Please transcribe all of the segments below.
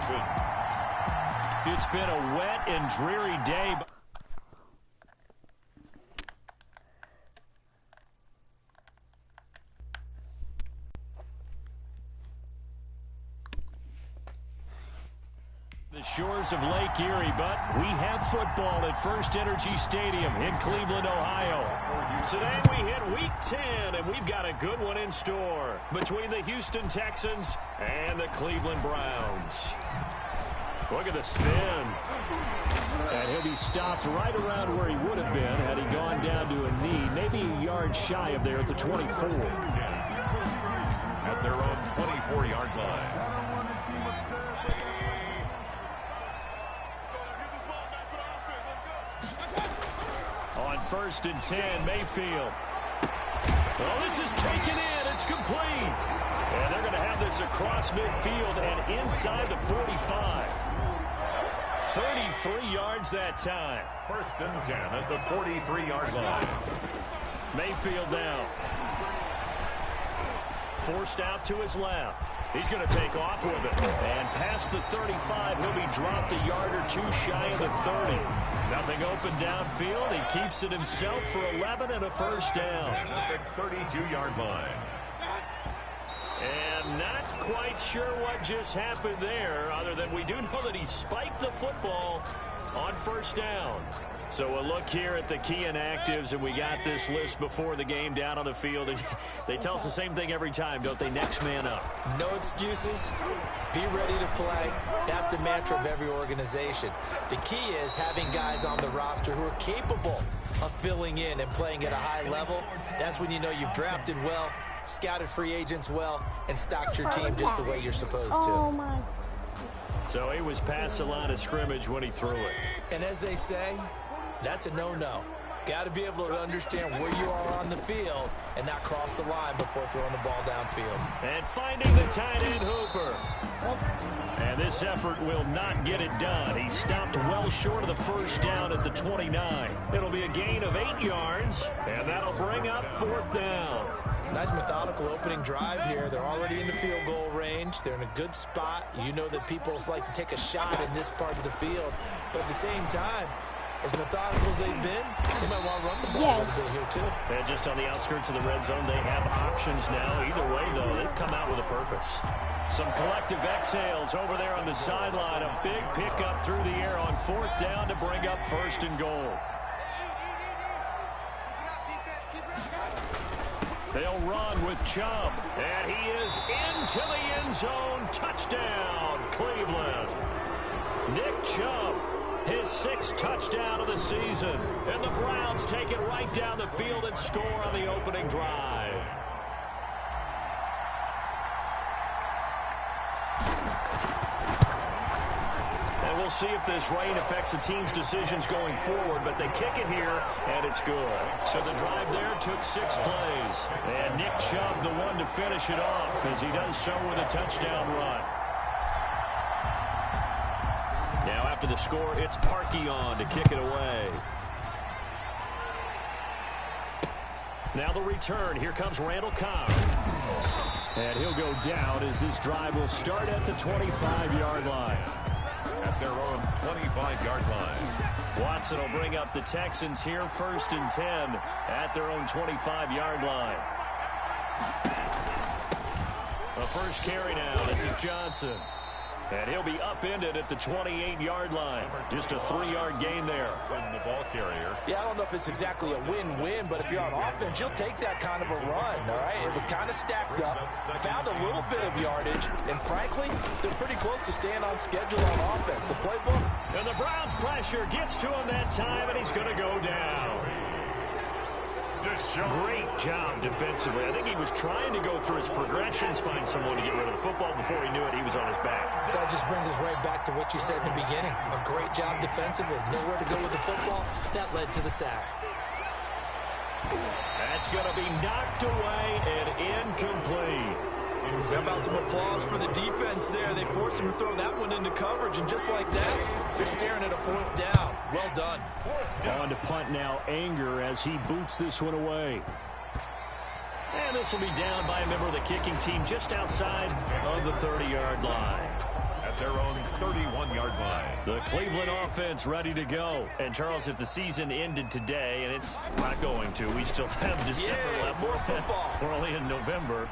Texans. It's been a wet and dreary day. The shores of Lake Erie, but we have football at First Energy Stadium in Cleveland, Ohio. Today we hit Week 10, and we've got a good one in store between the Houston Texans and the Cleveland Browns. Look at the spin. And he'll be stopped right around where he would have been had he gone down to a knee, maybe a yard shy of there at the 24. At their own 24-yard line. On 1st and 10, Mayfield. Well, this is taken in. It's complete. And they're going to have this across midfield and inside the 45. 33 yards that time. 1st and 10 at the 43-yard line. Mayfield down. Forced out to his left. He's going to take off with it. And past the 35, he'll be dropped a yard or two shy of the 30. Nothing open downfield. He keeps it himself for 11 and a first down. At the 32-yard line. And not quite sure what just happened there, other than we do know that he spiked the football on first down. So a look here at the key inactives, and we got this list before the game down on the field. And they tell us the same thing every time, don't they? Next man up. No excuses. Be ready to play. That's the mantra of every organization. The key is having guys on the roster who are capable of filling in and playing at a high level. That's when you know you've drafted well, scouted free agents well, and stocked your team just the way you're supposed to. Oh my. So he was past the line of scrimmage when he threw it. And as they say, that's a no-no. Got to be able to understand where you are on the field and not cross the line before throwing the ball downfield. And finding the tight end Hooper. And this effort will not get it done. He stopped well short of the first down at the 29. It'll be a gain of 8 yards, and that'll bring up 4th down. Nice methodical opening drive here. They're already in the field goal range. They're in a good spot. You know that people like to take a shot in this part of the field. But at the same time, as methodical as they've been, they might want to run the ball a little bit here, too. And just on the outskirts of the red zone, they have options now. Either way, though, they've come out with a purpose. Some collective exhales over there on the sideline. A big pickup through the air on 4th down to bring up 1st and goal. They'll run with Chubb. And he is into the end zone. Touchdown, Cleveland. Nick Chubb. His 6th touchdown of the season. And the Browns take it right down the field and score on the opening drive. And we'll see if this rain affects the team's decisions going forward, but they kick it here, and it's good. So the drive there took 6 plays. And Nick Chubb, the one to finish it off, as he does so with a touchdown run. Now after the score, it's Parkey on to kick it away. Now the return. Here comes Randall Cobb. And he'll go down as this drive will start at the 25-yard line. At their own 25-yard line. Watson will bring up the Texans here 1st and 10 at their own 25-yard line. The first carry now. This is Johnson. And he'll be upended at the 28-yard line. Just a 3-yard gain there. From the ball carrier. Yeah, I don't know if it's exactly a win-win, but if you're on offense, you'll take that kind of a run, all right? It was kind of stacked up, found a little bit of yardage, and frankly, they're pretty close to staying on schedule on offense. The playbook. And the Browns pressure gets to him that time, and he's going to go down. Great job defensively. I think he was trying to go through his progressions, find someone to get rid of the football. Before he knew it, he was on his back. So that just brings us right back to what you said in the beginning. A great job defensively. Nowhere to go with the football. That led to the sack. That's going to be knocked away and incomplete. How about some applause for the defense there? They forced him to throw that one into coverage, and just like that, they're staring at a 4th down. Well done. On to punt now, Anger, as he boots this one away. And this will be down by a member of the kicking team just outside of the 30-yard line. At their own 31-yard line. The Cleveland offense ready to go. And, Charles, if the season ended today, and it's not going to, we still have December left. More football. We're only in November.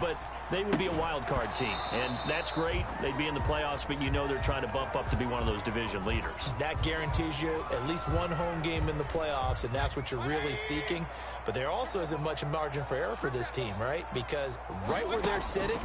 But they would be a wild card team. And that's great. They'd be in the playoffs, but you know they're trying to bump up to be one of those division leaders. That guarantees you at least one home game in the playoffs, and that's what you're really seeking. But there also isn't much margin for error for this team, right? Because right where they're sitting,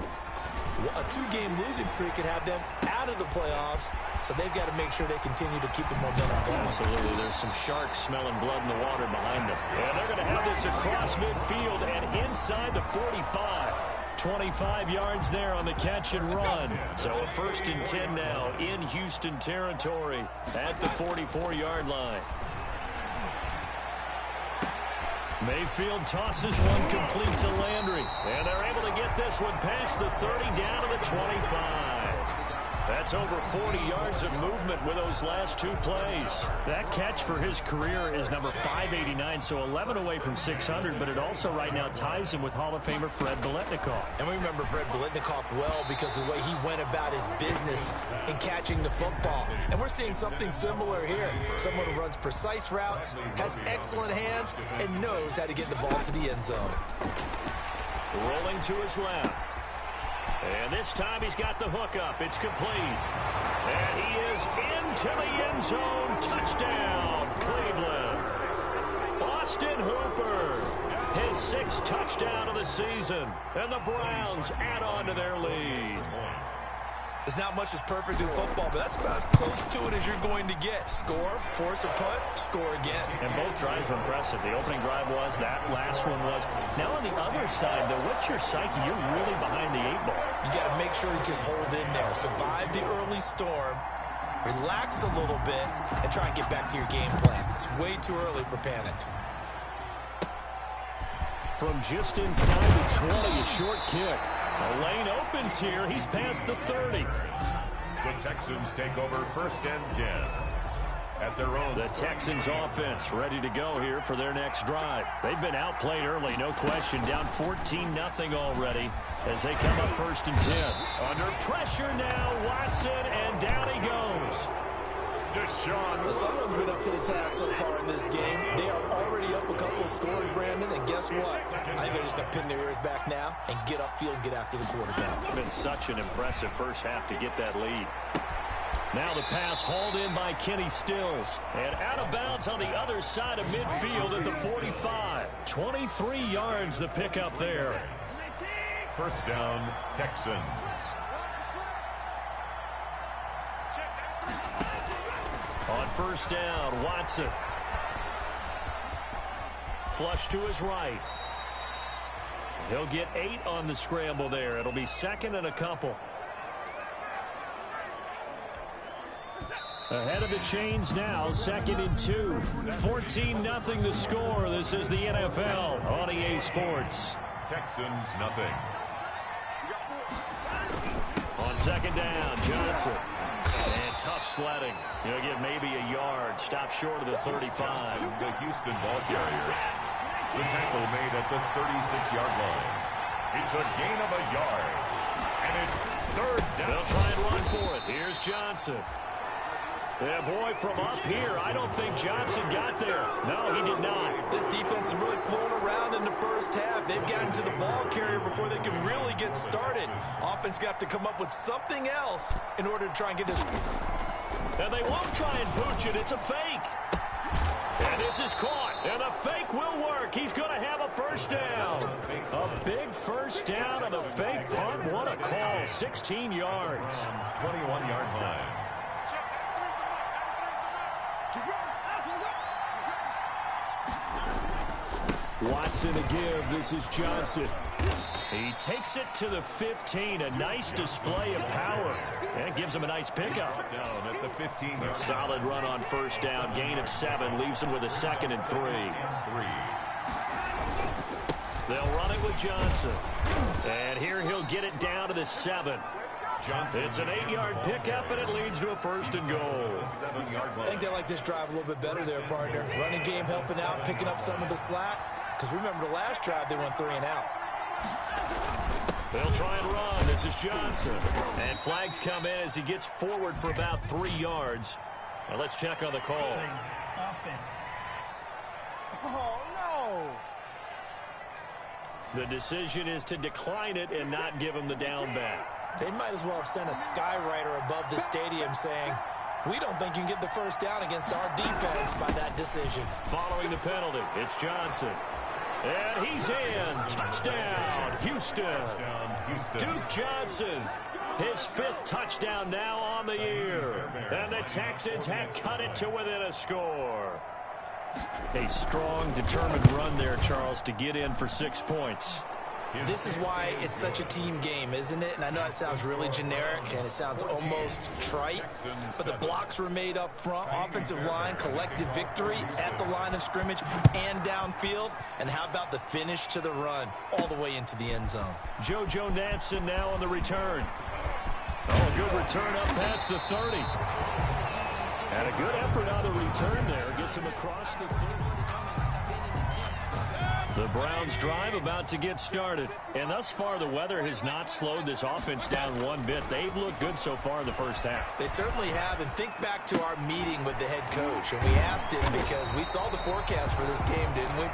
a two-game losing streak could have them out of the playoffs, so they've got to make sure they continue to keep the momentum going. Absolutely. There's some sharks smelling blood in the water behind them. And they're going to have this across midfield and inside the 45. 25 yards there on the catch and run. So a 1st and 10 now in Houston territory at the 44-yard line. Mayfield tosses one complete to Landry. And they're able to get this one past the 30 down to the 25. That's over 40 yards of movement with those last two plays. That catch for his career is number 589, so 11 away from 600, but it also right now ties him with Hall of Famer Fred Biletnikoff. And we remember Fred Biletnikoff well because of the way he went about his business in catching the football. And we're seeing something similar here. Someone who runs precise routes, has excellent hands, and knows how to get the ball to the end zone. Rolling to his left. And this time he's got the hook up. It's complete. And he is into the end zone. Touchdown, Cleveland. Austin Hooper, his 6th touchdown of the season. And the Browns add on to their lead. There's not much that's perfect in football, but that's about as close to it as you're going to get. Score, force a punt, score again. And both drives were impressive. The opening drive was, that last one was. Now on the other side, though, what's your psyche? You're really behind the 8 ball. You got to make sure you just hold in there. Survive the early storm, relax a little bit, and try and get back to your game plan. It's way too early for panic. From just inside the 20, a short kick. The lane opens here. He's past the 30. The Texans take over 1st and 10 at their own. The Texans offense ready to go here for their next drive. They've been outplayed early, no question. Down 14-0 already as they come up 1st and 10. Under pressure now, Watson, and down he goes. Well, someone's been up to the task so far in this game. They are already up a couple of scores, Brandon, and guess what? I think they're just going to pin their ears back now and get upfield and get after the quarterback. It's been such an impressive first half to get that lead. Now the pass hauled in by Kenny Stills. And out of bounds on the other side of midfield at the 45. 23 yards the pickup there. 1st down, Texans. On 1st down, Watson. Flush to his right. He'll get 8 on the scramble there. It'll be 2nd and a couple. Ahead of the chains now, 2nd and 2. 14-0 the score. This is the NFL on EA Sports. Texans nothing. On 2nd down, Johnson. And tough sledding. He'll get maybe a yard. Stop short of the 35. The Houston ball carrier. The tackle made at the 36-yard line. It's a gain of a yard. And it's 3rd down. They'll try and run for it. Here's Johnson. Yeah, boy, from up here, I don't think Johnson got there. No, he did not. This defense is really flown around in the first half. They've gotten to the ball carrier before they can really get started. Offense got to come up with something else in order to try and get this. And they won't try and pooch it. It's a fake. And this is caught. And the fake will work. He's going to have a 1st down. A big 1st down on the fake punt. What a call. 16 yards. 21-yard line. Watson to give. This is Johnson. He takes it to the 15. A nice display of power. And gives him a nice pickup. Down at the 15. Solid run on 1st down. Gain of 7. Leaves him with a 2nd and 3. They'll run it with Johnson. And here he'll get it down to the 7. Johnson. It's an 8-yard pickup, and it leads to a 1st and goal. 7-yard line. I think they like this drive a little bit better there, partner. Running game helping out, picking up some of the slack. Because remember the last drive, they went 3 and out. They'll try and run. This is Johnson. And flags come in as he gets forward for about 3 yards. Now let's check on the call. Offense. Oh, no. The decision is to decline it and not give him the down back. They might as well have sent a skywriter above the stadium saying, we don't think you can get the first down against our defense by that decision. Following the penalty, it's Johnson. And he's in. Touchdown, Houston. Duke Johnson, his 5th touchdown now on the year. And the Texans have cut it to within a score. A strong, determined run there, Charles, to get in for 6 points. This is why it's such a team game, isn't it? And I know it sounds really generic and it sounds almost trite, but the blocks were made up front, offensive line, collective victory at the line of scrimmage and downfield. And how about the finish to the run all the way into the end zone? JoJo Natson now on the return. Oh, good return up past the 30. And a good effort on the return there. Gets him across the 30. The Browns drive about to get started. And thus far, the weather has not slowed this offense down one bit. They've looked good so far in the first half. They certainly have. And think back to our meeting with the head coach. And we asked him because we saw the forecast for this game, didn't we?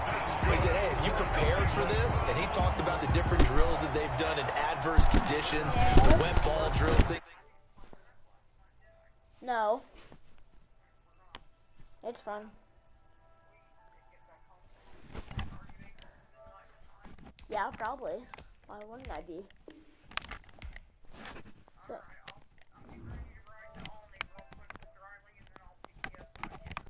We said, hey, have you prepared for this? And he talked about the different drills that they've done in adverse conditions, the wet ball drills. No. It's fun. Yeah, probably. Why wouldn't I be? So